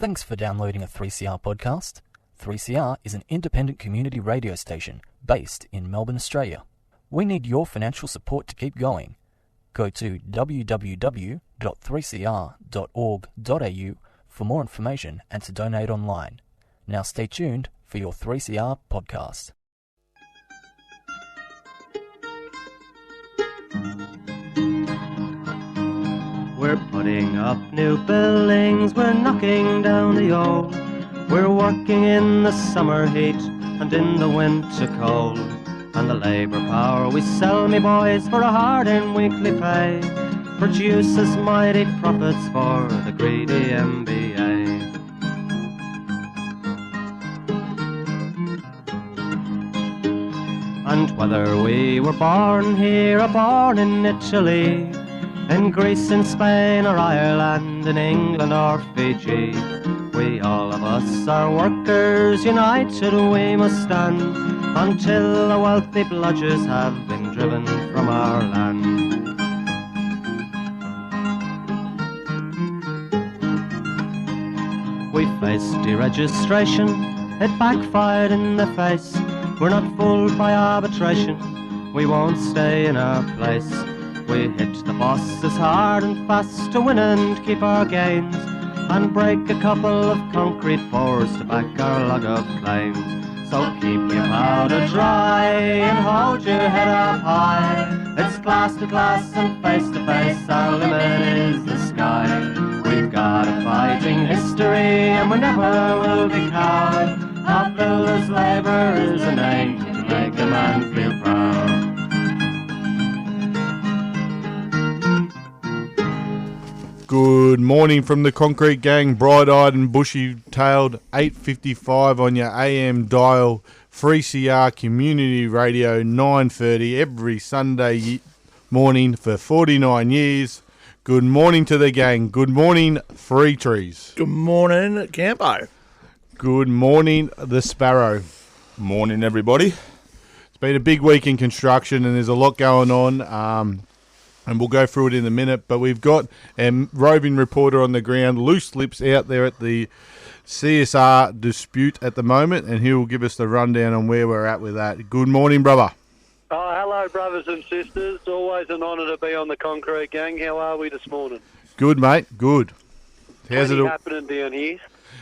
Thanks for downloading a 3CR podcast. 3CR is an independent community radio station based in Melbourne, Australia. We need your financial support to keep going. Go to www.3cr.org.au for more information and to donate online. Now stay tuned for your 3CR podcast. We're putting up new buildings, we're knocking down the old. We're working in the summer heat and in the winter cold. And the labour power we sell, me boys, for a hard-earned weekly pay produces mighty profits for the greedy MBA. And whether we were born here or born in Italy, in Greece, in Spain or Ireland, in England or Fiji, we all of us are workers, united we must stand, until the wealthy bludgers have been driven from our land. We faced deregistration, it backfired in the face. We're not fooled by arbitration, we won't stay in our place. We hit the bosses hard and fast to win and keep our gains, and break a couple of concrete pours to back our log of claims. So keep your powder dry and hold your head up high. It's class to class and face to face, our limit is the sky. We've got a fighting history and we never will be cowed. Our builders' labour is a name to make a man feel proud. Good morning from the Concrete Gang, bright-eyed and bushy-tailed, 8:55 on your AM dial, 3CR Community Radio, 9:30 every Sunday morning for 49 years. Good morning to the gang. Good morning, Three Trees. Good morning, Campo. Good morning, the Sparrow. Morning, everybody. It's been a big week in construction and there's a lot going on. And we'll go through it in a minute, but we've got a roving reporter on the ground, Loose Lips, out there at the CSR dispute at the moment, and he will give us the rundown on where we're at with that. Good morning, brother. Oh, hello, brothers and sisters. Always an honour to be on the Concrete Gang. How are we this morning? Good, mate. Good. How's it all happening down here?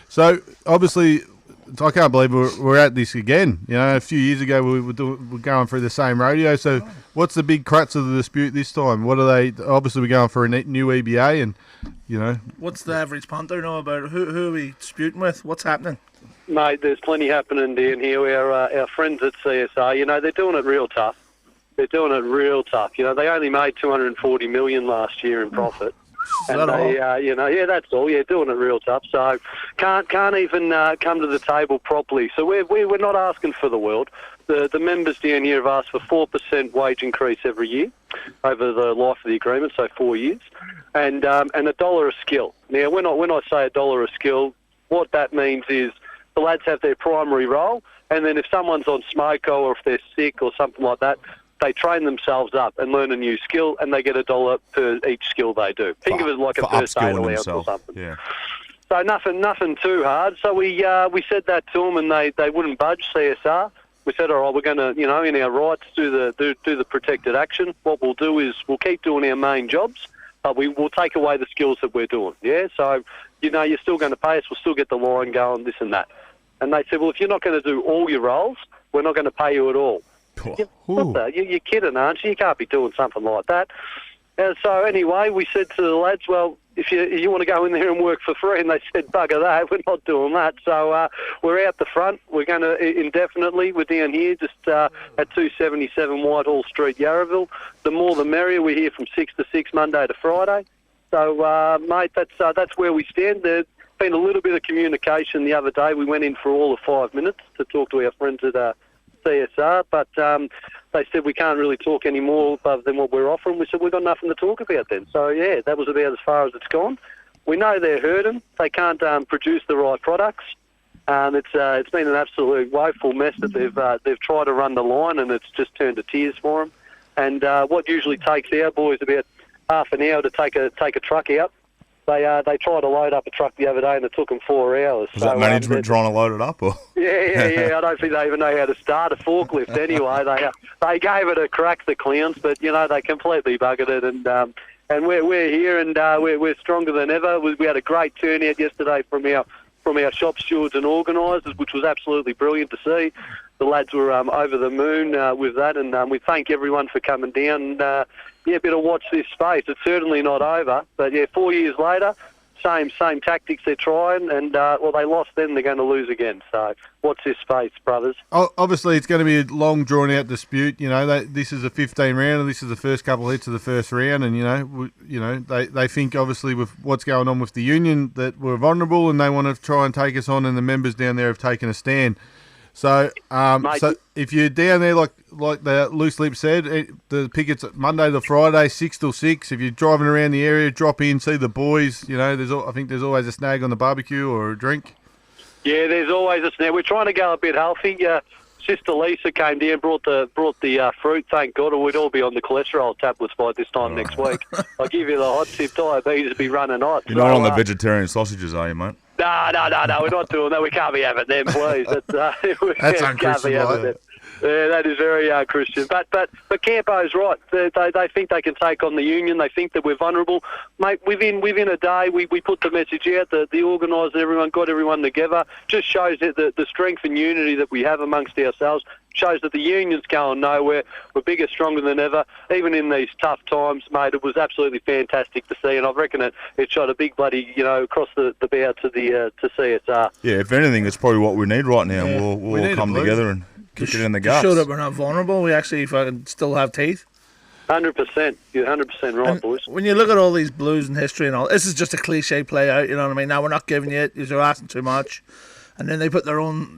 So, obviously, I can't believe we're at this again. You know, a few years ago we were going through the same radio. So, what's the big crux of the dispute this time? What are they? Obviously, we're going for a new EBA, and you know, what's the average punter know about it? Who are we disputing with? What's happening, mate? There's plenty happening down here. Our friends at CSR, you know, they're doing it real tough. They're doing it real tough. You know, they only made $240 million last year in profit. And they, that's all. Yeah, doing it real tough. So can't even come to the table properly. So we're not asking for the world. The members down here have asked for 4% wage increase every year over the life of the agreement, so 4 years, and $1 a skill. Now, when I say $1 a skill, what that means is the lads have their primary role, and then if someone's on smoko or if they're sick or something like that, they train themselves up and learn a new skill, and they get $1 per each skill they do. Think of it like a first aid allowance or something. Yeah. So nothing too hard. So we said that to them, and they wouldn't budge. CSR. We said, all right, we're going to, in our rights, do the protected action. What we'll do is we'll keep doing our main jobs, but we will take away the skills that we're doing. Yeah. So you're still going to pay us. We'll still get the line going, this and that. And they said, well, if you're not going to do all your roles, we're not going to pay you at all. You're kidding, aren't you? You can't be doing something like that. So anyway, we said to the lads, well, if you want to go in there and work for free, and they said, bugger that, we're not doing that. So we're out the front. We're going to indefinitely. We're down here just at 277 Whitehall Street, Yarraville. The more the merrier. We're here from 6 to 6, Monday to Friday. So, mate, that's where we stand. There's been a little bit of communication the other day. We went in for all of 5 minutes to talk to our friends at CSR, but they said we can't really talk any more above than what we're offering. We said we've got nothing to talk about then. So, yeah, that was about as far as it's gone. We know they're hurting. They can't produce the right products. It's been an absolute woeful mess that they've tried to run the line, and it's just turned to tears for them. And what usually takes our boys about half an hour to take a truck out They tried to load up a truck the other day and it took them 4 hours. Was that management trying to load it up? Or? Yeah. I don't think they even know how to start a forklift anyway. They gave it a crack, the clowns, but, they completely buggered it. And we're here and we're stronger than ever. We had a great turnout yesterday from our shop stewards and organisers, which was absolutely brilliant to see. The lads were over the moon with that, and we thank everyone for coming down. Better watch this space. It's certainly not over, but 4 years later, same tactics they're trying, and they lost then, they're going to lose again. So watch this space, brothers. Obviously, it's going to be a long, drawn-out dispute. This is a 15 round, and this is the first couple of hits of the first round, and they think obviously with what's going on with the union that we're vulnerable, and they want to try and take us on, and the members down there have taken a stand. So, so if you're down there, like the loose lip said, the pickets Monday to Friday, 6 till 6. If you're driving around the area, drop in, see the boys. I think there's always a snag on the barbecue or a drink. Yeah, there's always a snag. We're trying to go a bit healthy. Sister Lisa came down, brought the fruit. Thank God, or we'd all be on the cholesterol tablets by this time next week. I'll give you the hot tip. Diabetes will be running hot. You're not on the vegetarian sausages, are you, mate? No, we're not doing that. We can't be having them, please. That's unchristian. Yeah, that is very Christian. But Campo's right. They think they can take on the union. They think that we're vulnerable. Mate, within a day, we put the message out. The organisers, everyone got everyone together. Just shows that the strength and unity that we have amongst ourselves. Shows that the union's going nowhere. We're bigger, stronger than ever. Even in these tough times, mate, it was absolutely fantastic to see. And I reckon it shot a big bloody, across the bow to CSR. Yeah, if anything, it's probably what we need right now. Yeah. We'll all come together and kick it in the guts. To show that we're not vulnerable. We actually fucking still have teeth. 100%. You're 100% right, and boys. When you look at all these blues and history and all, this is just a cliche play out, you know what I mean? Now, we're not giving you it. You're asking too much. And then they put their own,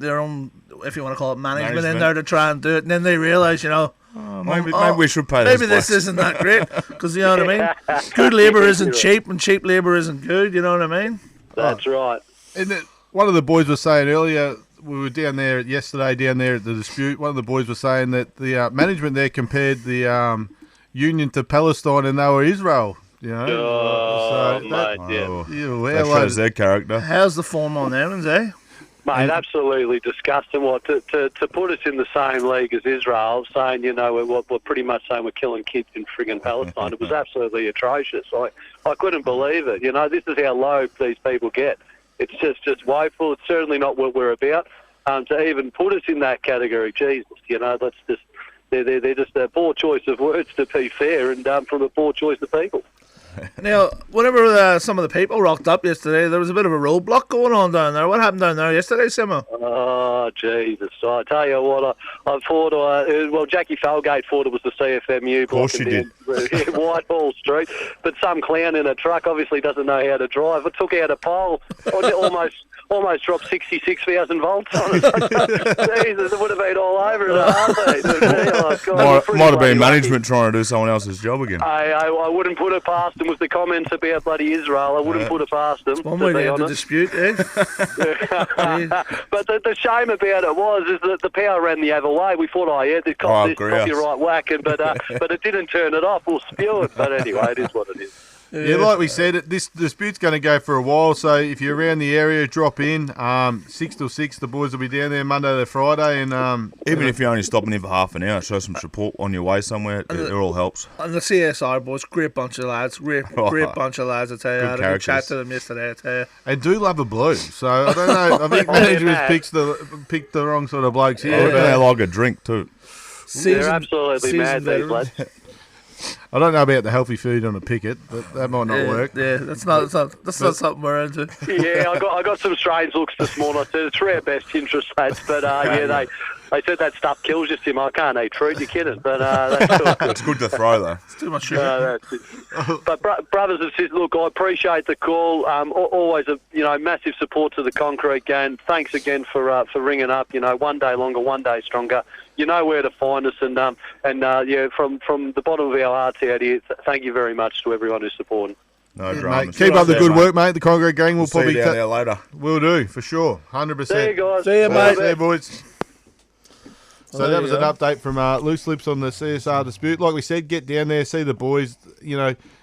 if you want to call it management in there to try and do it. And then they realise, maybe we should pay this. Maybe this isn't that great. Because, you know what I mean? Good labour isn't cheap and cheap labour isn't good, you know what I mean? That's right. And one of the boys was saying earlier, we were down there yesterday, down there at the dispute, one of the boys was saying that the management there compared the union to Palestine and they were Israel. That shows their character. How's the form on them, eh? Mate, absolutely disgusting. To put us in the same league as Israel, saying, we're pretty much saying we're killing kids in friggin' Palestine. It was absolutely atrocious. I couldn't believe it. This is how low these people get. It's just woeful. It's certainly not what we're about. To even put us in that category, Jesus, that's just they're just a poor choice of words, to be fair, and from a poor choice of people. Now, whenever some of the people rocked up yesterday, there was a bit of a roadblock going on down there. What happened down there yesterday, Simo? Oh, Jesus. I tell you what, I thought, Jackie Falgate thought it was the CFMEU. Of course she did. Whitehall Street. But some clown in a truck obviously doesn't know how to drive. It took out a pole. Almost dropped 66,000 volts on it. Jesus, it would have been all over in a heartbeat. Might have been management trying to do someone else's job again. I wouldn't put it past them with the comments about bloody Israel. I wouldn't put it past them. One way to end the dispute, eh? But the shame about it is that the power ran the other way. We thought, this copyright whacking, but it didn't turn it off. We'll spew it. But anyway, it is what it is. Yeah, like we said, this dispute's going to go for a while, so if you're around the area, drop in. 6 till 6, the boys will be down there Monday to Friday. And even if you're only stopping in for half an hour, show some support on your way somewhere, it all helps. And the CSR boys, great bunch of lads, great bunch of lads, I tell you. I had a good chat to them yesterday, I tell you. And do love a blue, so I don't know, I think management picked the wrong sort of blokes here. They like a drink too. They're absolutely mad, these lads. I don't know about the healthy food on a picket, but that might not work. Yeah, that's not something we're into. Yeah, I got some strange looks this morning. I said it's for our best interest, lads. But they said that stuff kills you, Tim. I can't eat fruit. You're kidding. But that's cool. It's good to throw though. It's too much sugar. But brothers and sisters, look, I appreciate the call. Always a massive support to the Concrete Gang. Thanks again for ringing up. One day longer, one day stronger. You know where to find us, and from the bottom of our hearts out here, thank you very much to everyone who's supporting. No dramas. Keep up the good work, mate. The Concrete Gang will probably see you down there later. We'll do for sure, 100%. See you guys. See you, mate. See you, boys. So that was an update from Loose Lips on the CSR dispute. Like we said, get down there, see the boys.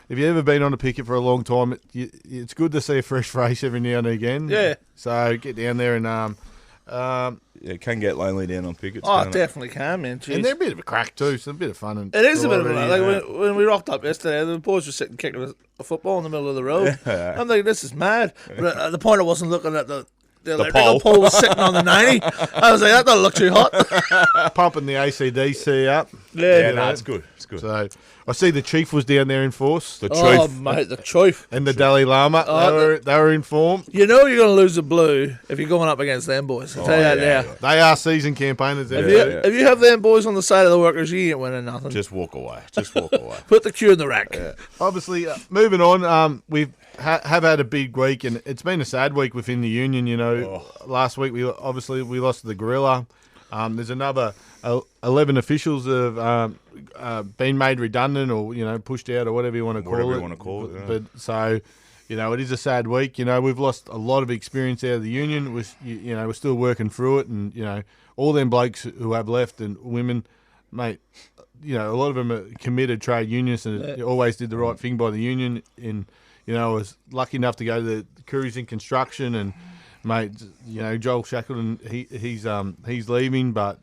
if you've ever been on a picket for a long time, it's good to see a fresh face every now and again. Yeah. So get down there and it can get lonely down on pickets. Oh, can't it definitely can, man. Jeez. and they're a bit of a crack too, so a bit of fun. And It is a bit of a variety, like when we rocked up yesterday, the boys were sitting kicking a football in the middle of the road. Yeah. I'm like, this is mad. But at the point, I wasn't looking at the pole. electrical pole was sitting on the 90. I was like, that doesn't look too hot. pumping the ACDC up. Yeah, no, it's good. It's good. So I see the chief was down there in force, The Oh, truth. mate, the truth. and the Dalai Lama. They were in form. You know you're going to lose the blue if you're going up against them boys. I'll tell you that now. They are seasoned campaigners. If you have them boys on the side of the workers, you ain't winning nothing. Just walk away. Just walk away. Put the cue in the rack. Obviously, moving on, we've have had a big week, and it's been a sad week within the union. You know, last week we lost to the Gorilla. There's another 11 officials that have been made redundant, or pushed out, or whatever you want to call Whatever it. you want to call it, yeah. But so, it is a sad week. We've lost a lot of experience out of the union. We're still working through it, and all them blokes who have left and women, mate. A lot of them are committed trade unionists and always did the right thing by the union. I was lucky enough to go to the Couriers in Construction, and mate, Joel Shackleton, he's leaving, but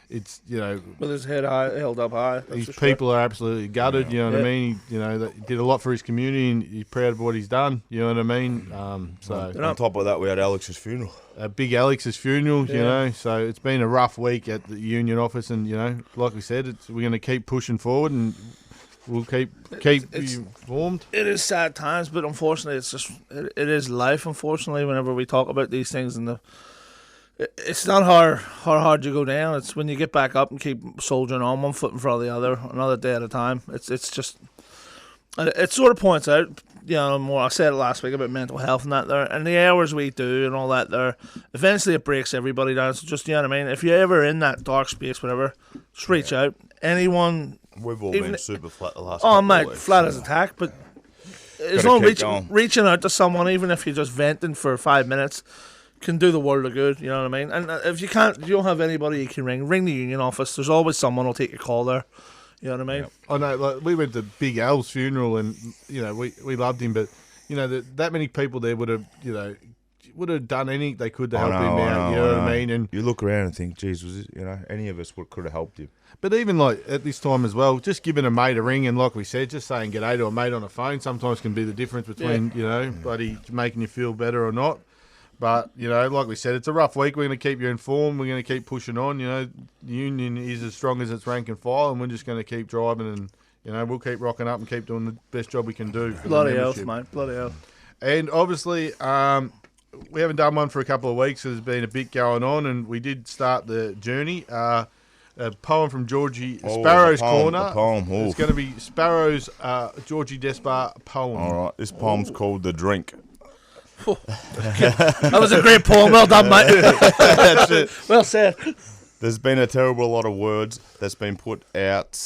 it's With his head held up high. his people are absolutely gutted. You know what I mean? He did a lot for his community, and he's proud of what he's done. You know what I mean? On top of that, we had Alex's funeral. Big Alex's funeral. So it's been a rough week at the union office, and like we said, we're going to keep pushing forward, and we'll keep you informed. It is sad times, but unfortunately, it is life. Unfortunately, whenever we talk about these things, it's not how hard you go down. It's when you get back up and keep soldiering on, one foot in front of the other, another day at a time. It sort of points out, more. I said it last week about mental health and that there, and the hours we do and all that there. Eventually, it breaks everybody down. So just if you're ever in that dark space, whatever, just reach out. Anyone. We've all been super flat the last Oh, couple mate, of weeks, flat so. as attack, but as Gotta long keep as going. reaching out to someone, even if you're just venting for 5 minutes, can do the world of good. You know what I mean? And if you don't have anybody you can ring the union office. There's always someone who'll take your call there. You know what I mean? I know, like, we went to Big Al's funeral, and we loved him, but that many people there would have done anything they could to help him out. You know what I mean? And you look around and think, geez, any of us could have helped him. but even like at this time as well, just giving a mate a ring, and like we said, just saying g'day to a mate on a phone sometimes can be the difference between bloody making you feel better or not. But like we said, it's a rough week. We're going to keep you informed. We're going to keep pushing on. The union is as strong as its rank and file, and we're just going to keep driving, and we'll keep rocking up and keep doing the best job we can do. For Bloody the hell, membership. mate. Bloody hell. And obviously, we haven't done one for a couple of weeks. So there's been a bit going on, and we did start the journey. A poem from Georgie Sparrow's Corner. A poem. It's going to be Sparrow's Georgie Despard poem. All right, this poem's called The Drink. That was a great poem. Well done, mate. That's it. Well said. There's been a terrible lot of words that's been put out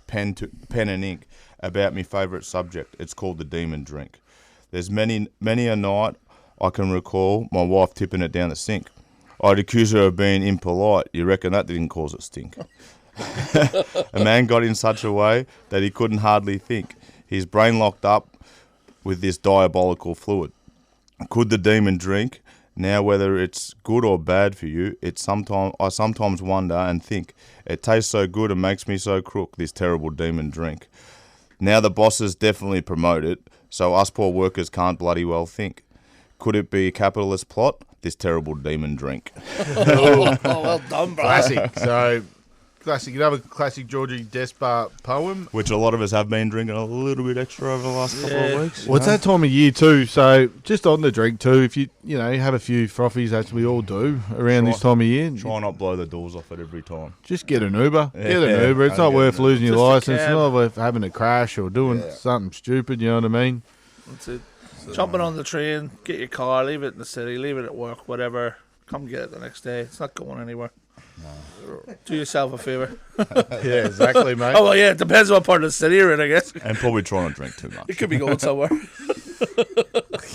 pen and ink about my favourite subject. It's called the demon drink. There's many a night I can recall my wife tipping it down the sink. I'd accuse her of being impolite. You reckon that didn't cause it stink? A man got in such a way that he couldn't hardly think. His brain locked up with this diabolical fluid. Could the demon drink? Now, whether it's good or bad for you, I sometimes wonder and think, it tastes so good and makes me so crook, this terrible demon drink. Now the bosses definitely promote it, so us poor workers can't bloody well think. Could it be a capitalist plot? This terrible demon drink. Oh, well done, bro. Classic. So, another classic Georgie Despard poem. Which a lot of us have been drinking a little bit extra over the last couple of weeks. Well, it's that time of year too, so just on the drink too, if you have a few frothies, as we all do around this time of year, Try not blow the doors off it every time. just get an Uber. Yeah, Get an Uber. It's I'll not get worth an losing your Just a license. It's cab. not worth having a crash or doing something stupid, you know what I mean? That's it. Jumping on the train, get your car, leave it in the city, leave it at work, whatever. Come get it the next day. It's not going anywhere. No. Do yourself a favour. Yeah, exactly, mate. Oh, well, yeah, it depends what part of the city you're in, I guess. And probably try not to drink too much. It could be going somewhere.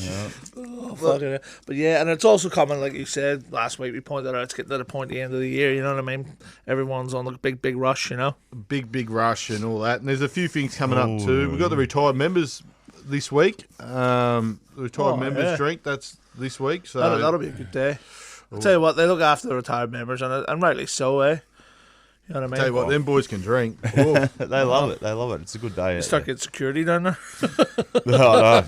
Yeah. Oh, fucking hell. But yeah, and it's also coming, like you said last week. We pointed out it's getting to the point at the end of the year. You know what I mean? Everyone's on the big rush. You know, big rush and all that. And there's a few things coming up too. We've got the retired members this week. The retired members drink. That's this week. So that'll be a good day. I'll tell you what, they look after the retired members, and rightly so, eh? You know what I mean? Tell you what, them boys can drink. They love it. They love it. It's a good day. You start getting security down there. No.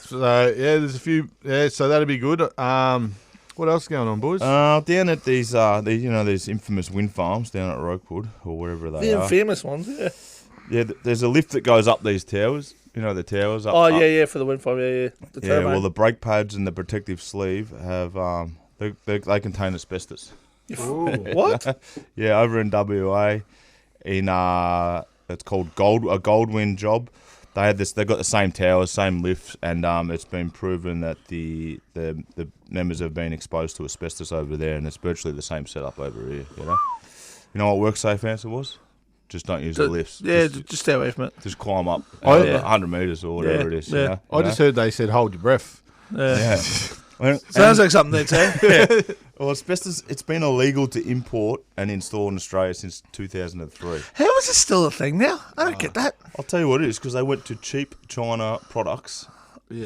So yeah, there's a few. Yeah, so that'll be good. What else is going on, boys? Down at these infamous wind farms down at Rokewood or wherever they are. The famous ones, yeah. Yeah, there's a lift that goes up these towers. You know the towers up. Oh yeah, for the wind farm, yeah. The turbine. Well, the brake pads and the protective sleeve have they contain asbestos. What? Yeah, over in WA, in it's called a Goldwind job. They've got the same towers, same lifts, and it's been proven that the members have been exposed to asbestos over there, and it's virtually the same setup over here. You know what WorkSafe answer was? Just don't use the lifts. Yeah, just stay away from it. Just climb up 100 metres or whatever it is. Yeah. I just heard they said hold your breath. Yeah. Sounds like something they'd say. Yeah. Well, asbestos, it's been illegal to import and install in Australia since 2003. How is it still a thing now? I don't get that. I'll tell you what it is, because they went to cheap China products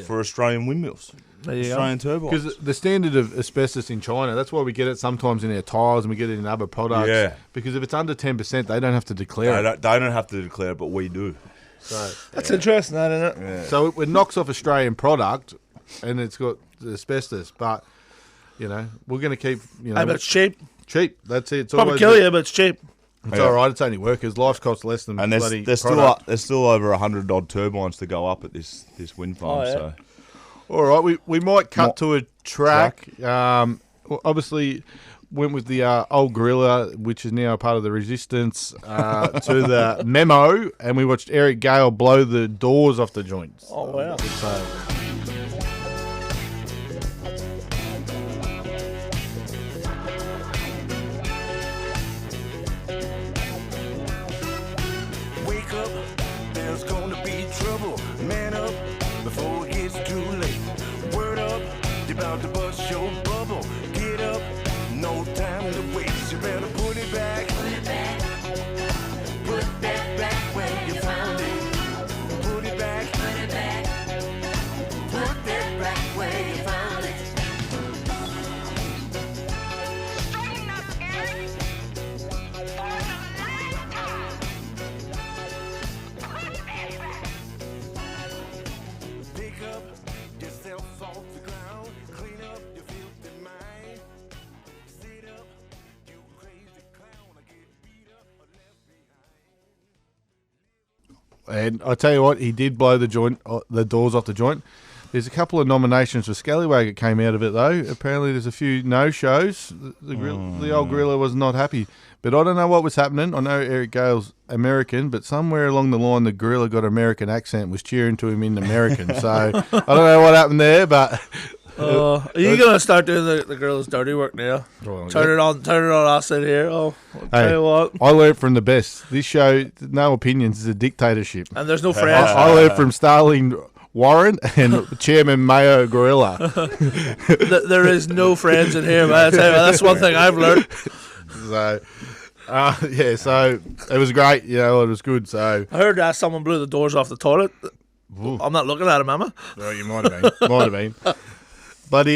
for Australian windmills. Australian turbines. Because the standard of asbestos in China, that's why we get it sometimes in our tyres and we get it in other products. Yeah. Because if it's under 10%, they don't have to declare it. They don't have to declare it, but we do. So that's interesting, that, isn't it? Yeah. So it knocks off Australian product and it's got asbestos, but, we're going to keep, But it's cheap. Cheap, that's it. It's probably kill you, but it's cheap. It's all right. It's only workers. Life costs less than and bloody there's still over 100 odd turbines to go up at this wind farm. So, all right, we might cut to a track. Obviously, went with the old gorilla, which is now a part of the resistance, to the memo, and we watched Eric Gale blow the doors off the joints. Oh wow! So, and I tell you what, he did blow the doors off the joint. There's a couple of nominations for Scallywag that came out of it, though. Apparently there's a few no-shows. The old gorilla was not happy. But I don't know what was happening. I know Eric Gale's American, but somewhere along the line the gorilla got an American accent and was cheering to him in American. So I don't know what happened there, but... are you going to start doing the girl's dirty work now? Well, turn it on us in here. Oh, I'll tell you what. I learned from the best. This show, no opinions, is a dictatorship. And there's no friends. I learned from Starling Warren and Chairman Mayo Gorilla. There is no friends in here, man. I tell you what, that's one thing I've learned. So, so it was great. It was good. So I heard someone blew the doors off the toilet. Ooh. I'm not looking at him, am I? Well, you might have been. But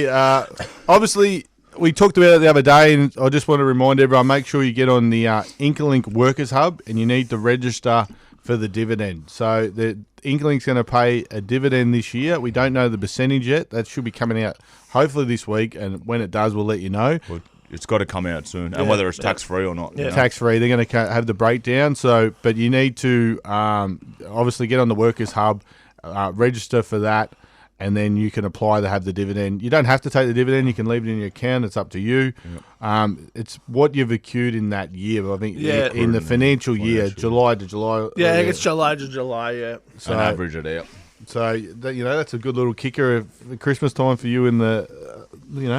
obviously, we talked about it the other day, and I just want to remind everyone, make sure you get on the Inklink Workers Hub, and you need to register for the dividend. So the Inklink's going to pay a dividend this year. We don't know the percentage yet. That should be coming out hopefully this week, and when it does, we'll let you know. Well, it's got to come out soon, and whether it's tax-free or not. Yeah. Tax-free. They're going to have the breakdown. So, but you need to obviously get on the Workers Hub, register for that, and then you can apply to have the dividend. You don't have to take the dividend. You can leave it in your account. It's up to you. Yep. It's what you've accrued in that year. I think in the financial year, July to July. Yeah, I think it's July to July, yeah. So average it out. So, that's a good little kicker of Christmas time for you in the,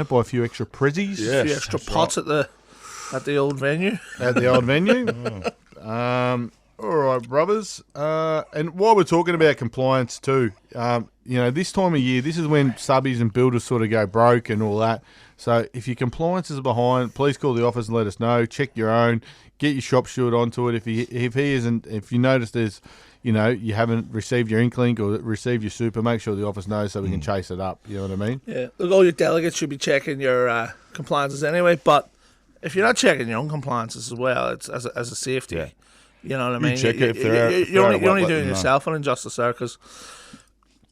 buy a few extra prezzies. Yes, a few extra pots right. at the old venue. At the old venue. All right, brothers. And while we're talking about compliance too, this time of year, this is when subbies and builders sort of go broke and all that. So if your compliance is behind, please call the office and let us know. Check your own. Get your shop steward onto it. If you notice there's, you haven't received your Inklink or received your super, make sure the office knows so we can chase it up. You know what I mean? Yeah. Look, all your delegates should be checking your compliances anyway. But if you're not checking your own compliances as well, it's as a safety. Yeah. You know what I mean? check it if they're out. You're only doing yourself an injustice there, because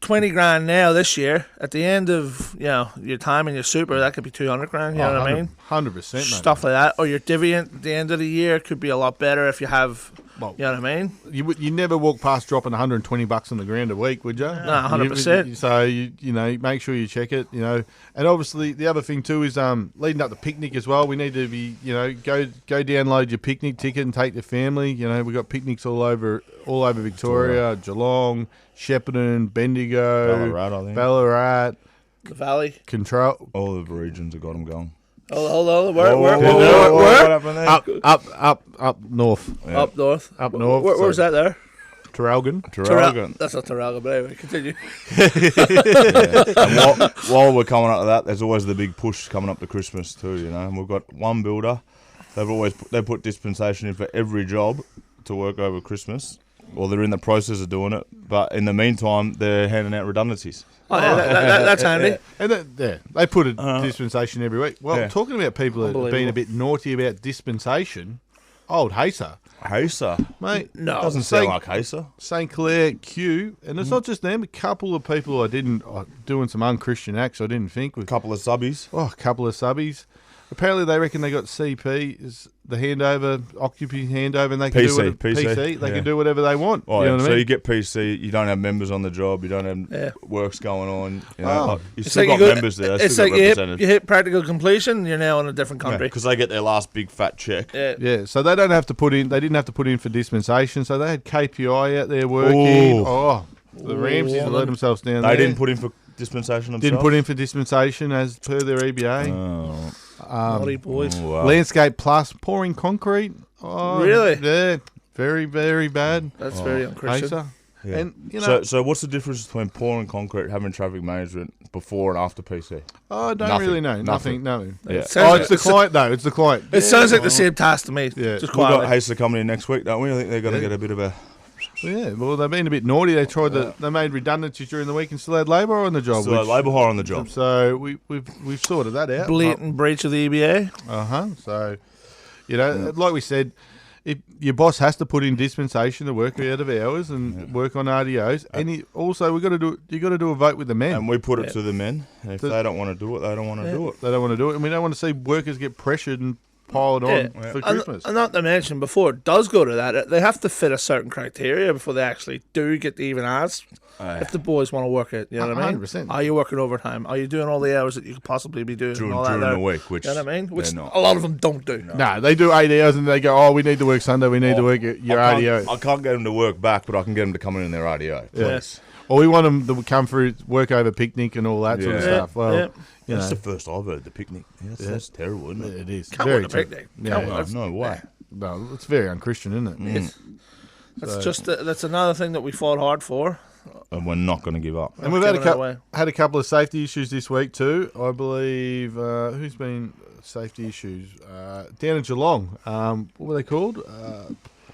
20 grand now this year, at the end of your time in your super, that could be 200 grand. You know what I mean? 100%, mate. Stuff like that, or your dividend at the end of the year could be a lot better if you have. You know what I mean? You never walk past dropping $120 on the ground a week, would you? No, 100%. So you make sure you check it. And obviously the other thing too is leading up the picnic as well. We need to be go download your picnic ticket and take the family. We've got picnics all over Victoria, Geelong, Shepparton, Bendigo, Ballarat, the Valley, Control. All the regions have got them going. Hold on. Where? What happened there? Up north. Yeah. Up north. Where's so that there? Traralgon. That's not Traralgon, but anyway, continue. And while we're coming up to that, there's always the big push coming up to Christmas too, And we've got one builder. They put dispensation in for every job to work over Christmas. Well, they're in the process of doing it, but in the meantime, they're handing out redundancies. Oh, yeah, that's handy. And they put a dispensation every week. Well, talking about people that have been a bit naughty about dispensation, old Hacer. Hacer? Mate, no. Doesn't sound like Hacer. St. Clair Q, and it's not just them, a couple of people doing some unchristian acts, I didn't think. A couple of subbies. Oh, a couple of subbies. Apparently, they reckon they got CP, is the occupancy handover, and they can do PC. They can do whatever they want. Oh, you know what I mean? You get PC, you don't have members on the job, you don't have works going on. You it's still like got members there. It's like you hit practical completion, you're now in a different country. Because they get their last big fat check. Yeah. So they don't have to put in. They didn't have to put in for dispensation. So they had KPI out there working. The Ramses let themselves down. They didn't put in for dispensation themselves. Didn't put in for dispensation as per their EBA. Naughty boys. Wow. Landscape Plus pouring concrete. Oh, really? Yeah. Very, very bad. That's very unchristian. Hacer. Yeah. And so what's the difference between pouring concrete, having traffic management before and after PC? Oh, I don't really know. Nothing. No. Yeah. It's the client though. It's the client. It sounds like the same task to me. Yeah. Just We've got quietly. Hacer coming in next week, don't we? I think they're going to get a bit of a. Yeah, well, they've been a bit naughty. They tried they made redundancies during the week and still had labour on the job. Still had labour hire on the job. So we've sorted that out. Blatant breach of the EBA. So, like we said, if your boss has to put in dispensation to work out of hours and work on RDOs, and you got to do a vote with the men. And we put it to the men. And if they don't want to do it, they don't want to do it. They don't want to do it, and we don't want to see workers get pressured and piled on for Christmas. And not to mention, before it does go to that, they have to fit a certain criteria before they actually do get to even asked if the boys want to work it. You know what I mean? 100%. Are you working overtime? Are you doing all the hours that you could possibly be doing? During that the week, which you know what I mean? Which not. a lot of them don't do. No, they do 8 hours and they go, oh, we need to work Sunday, we need to work your RDO. I can't get them to work back, but I can get them to come in their RDO. Please. Or we want them to come through, work over picnic and all that sort of stuff. Well, that's the first I've heard, the picnic. That's terrible, isn't it? It is. Can't very work a picnic. No way. No, it's very unchristian, isn't it? That's another thing that we fought hard for. And we're not going to give up. And we've had a couple of safety issues this week too. I believe who's been safety issues down in Geelong. What were they called?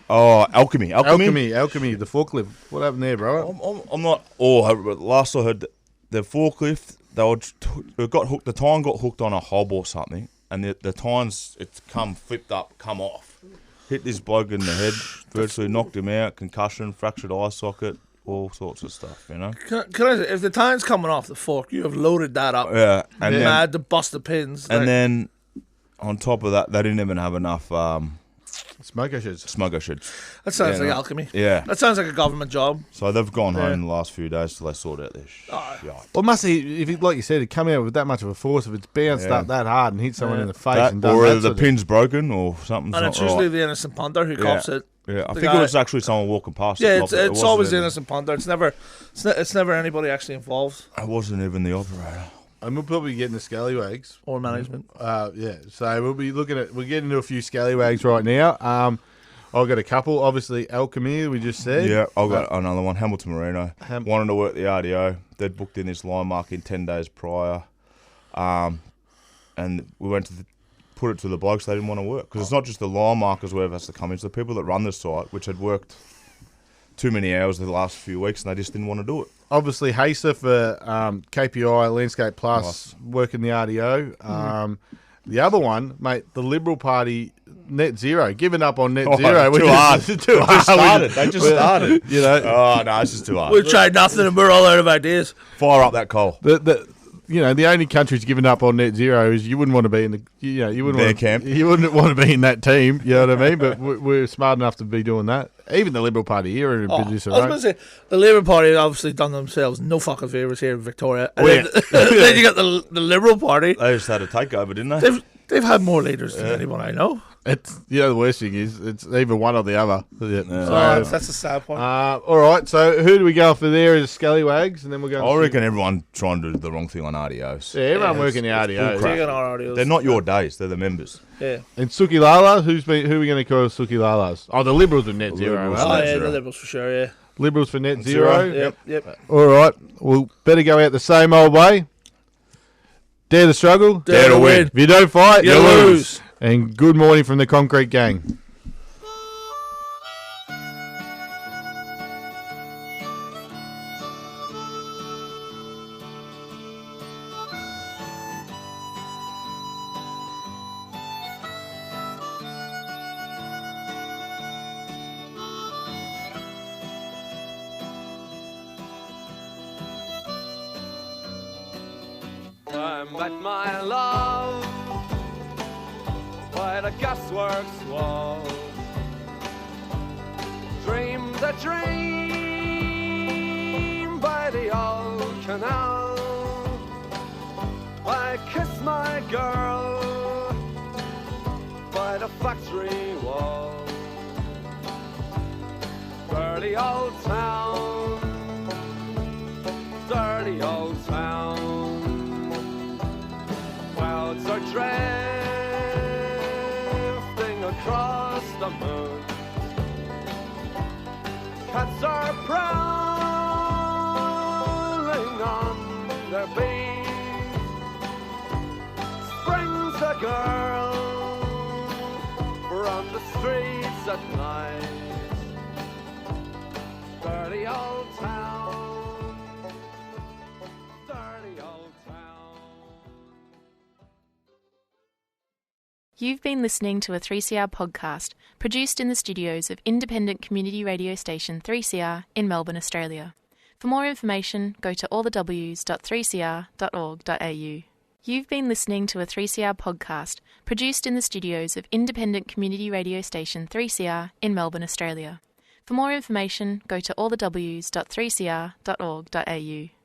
Alchemy. Alchemy. The forklift. What happened there, bro? I'm not. But last I heard, the forklift the tine got hooked on a hob or something, and the tine's flipped up, come off, hit this bloke in the head, virtually knocked him out, concussion, fractured eye socket. All sorts of stuff, Can I say, if the tine's coming off the fork, you have loaded that up. Yeah, and then, mad to bust the pins. And then, on top of that, they didn't even have enough smoker sheds. That sounds like alchemy. Yeah, that sounds like a government job. So they've gone home in the last few days till they sort out this. Well, must he, if like you said, it come out with that much of a force, if it's bounced up that hard and hit someone in the face, and done or that the pin's broken, or something's and not it's usually right. the innocent punter who cops it. Yeah, I think it was actually someone walking past. Yeah, it's always the innocent punter. It's never anybody actually involved. It wasn't even the operator. And we'll probably be getting the scallywags or management. So we'll be we'll get into a few scallywags right now. I've got a couple. Obviously, Alchemy, we just said. Yeah, I've got another one. Hamilton Marino. Wanted to work the RDO. They'd booked in this line marking 10 days prior. And we went to put it to the blokes. They didn't want to work. Because it's not just the line markers where has to come in. It's the people that run the site, which had worked too many hours the last few weeks, and they just didn't want to do it. Obviously, Haser for KPI, Landscape Plus, working the RDO. The other one, mate, the Liberal Party, net zero, giving up on net zero. Too hard. Too hard. They just started. You know. Oh, no, it's just too hard. We've tried nothing and we're all out of ideas. Fire up that coal. The only country's given up on net zero is you wouldn't want to be in the you wouldn't Their want camp. You wouldn't want to be in that team. You know what I mean? But we're smart enough to be doing that. Even the Liberal Party here are in a business. I was going to say the Labour Party have obviously done themselves no fucking favours here in Victoria. And yeah. then you got the Liberal Party. They just had a takeover, didn't they? They've had more leaders than anyone I know. It's the worst thing is it's either one or the other. Yeah. So that's a sad point. All right. So who do we go for there? Is scallywags, and then we're going. I reckon everyone trying to do the wrong thing on RDOs. Yeah, everyone working the RDOs. Taking our RDOs. They're not your days. They're the members. Yeah. And Suki Lala, who are we going to call Suki Lalas? Oh, the Liberals with net zero. Liberals. Right? Oh, yeah, Zero. the Liberals for sure, yeah. Liberals for net zero. Yep. All right. We'll better go out the same old way. Dare to struggle. Dare to win. If you don't fight, You lose. And good morning from the Concrete Gang. I met my love by the gasworks wall. Dreamed a dream by the old canal. I kissed my girl by the factory wall. Dirty old town, dirty old town. Clouds are drifting across the moon. Cats are prowling on their beat. Springs a girl from the streets at night. Dirty old town, dirty old town. You've been listening to a 3CR podcast produced in the studios of independent community radio station 3CR in Melbourne, Australia. For more information, go to allthews.3cr.org.au. You've been listening to a 3CR podcast produced in the studios of independent community radio station 3CR in Melbourne, Australia. For more information, go to allthews.3cr.org.au.